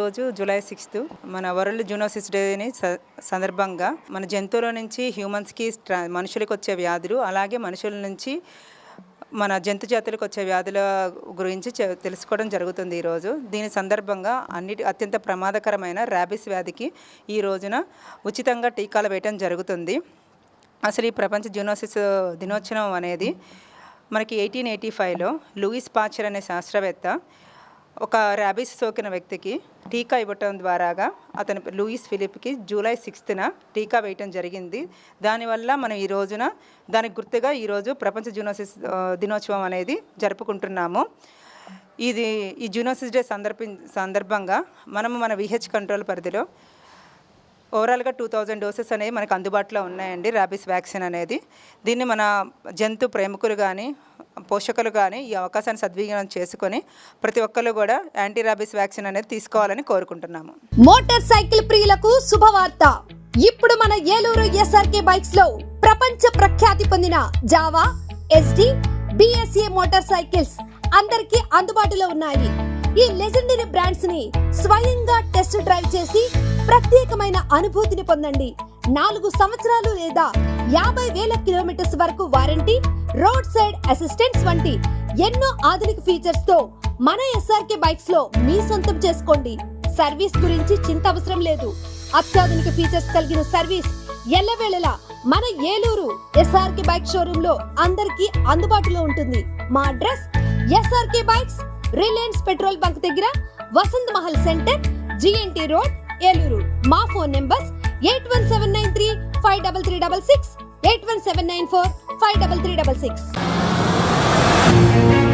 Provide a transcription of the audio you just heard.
ఈరోజు July 6th మన world zoonosis డేని సందర్భంగా మన జంతువుల నుంచి హ్యూమన్స్కి మనుషులకు వచ్చే వ్యాధులు, అలాగే మనుషుల నుంచి మన జంతు జాతులకు వచ్చే వ్యాధుల గురించి తెలుసుకోవడం జరుగుతుంది. ఈరోజు దీని సందర్భంగా అత్యంత ప్రమాదకరమైన ర్యాబిస్ వ్యాధికి ఈ రోజున ఉచితంగా టీకాలు వేయడం జరుగుతుంది. అసలు ఈ ప్రపంచ జూనోసిస్ దినోత్సవం అనేది మనకి 1885లో లూయిస్ పాస్చర్ అనే శాస్త్రవేత్త ఒక ర్యాబిస్ సోకిన వ్యక్తికి టీకా ఇవ్వటం ద్వారాగా అతని లూయిస్ ఫిలిప్కి జూలై 6th టీకా వేయటం జరిగింది. దానివల్ల మనం ఈ రోజున దానికి గుర్తుగా ఈరోజు ప్రపంచ జూనోసిస్ దినోత్సవం అనేది జరుపుకుంటున్నాము. ఈ జూనోసిస్ డే సందర్భంగా మనము మన విహెచ్ కంట్రోల్ పరిధిలో ఓవరాల్గా 2000 డోసెస్ అనేవి మనకు అందుబాటులో ఉన్నాయండి. ర్యాబిస్ వ్యాక్సిన్ అనేది దీన్ని మన జంతు ప్రేమికులు కానీ పోషకులు కానీ ఈ అవకాశాన్ని సద్వినియోగం చేసుకొని ప్రతి ఒక్కరు కూడా యాంటీ ర్యాబిస్ వ్యాక్సిన్ అనేది తీసుకోవాలని కోరుకుంటున్నాము. మోటార్ సైకిల్ ప్రియులకు శుభవార్త. ఇప్పుడు మన ఏలూరు ఎస్ఆర్కే బైక్స్ లో ప్రపంచ ప్రఖ్యాతి పొందిన Java, SD, BSA motor cycles అందరికీ అందుబాటులో ఉన్నాయి. ఈ లెజెండరీ బ్రాండ్స్ ని స్వయంగా టెస్ట్ డ్రైవ్ చేసి ప్రత్యేకమైన అనుభూతిని పొందండి. 4 సంవత్సరాలు లేదా 50,000 కిలోమీటర్స్ వరకు వారంటీ, రోడ్ సైడ్ అసిస్టెంట్స్ వంటి ఎన్నో ఆధునిక ఫీచర్స్ తో మన ఎస్ఆర్కే బైక్స్ లో మీ సొంతం చేసుకోండి. సర్వీస్ గురించి చింత అవసరం లేదు. అత్యాధునిక ఫీచర్స్ కలిగిన సర్వీస్ ఎల్లవేళలా మన ఏలూరు ఎస్ఆర్కే బైక్ షోరూమ్ లో అందరికీ అందుబాటులో ఉంటుంది. మా address SRK bikes, Reliance petrol bunk దగ్గర, Vasant Mahal centre, GNT road, Eluru. మా ఫోన్ నెంబర్స్ 81793 53366, 81794 53366.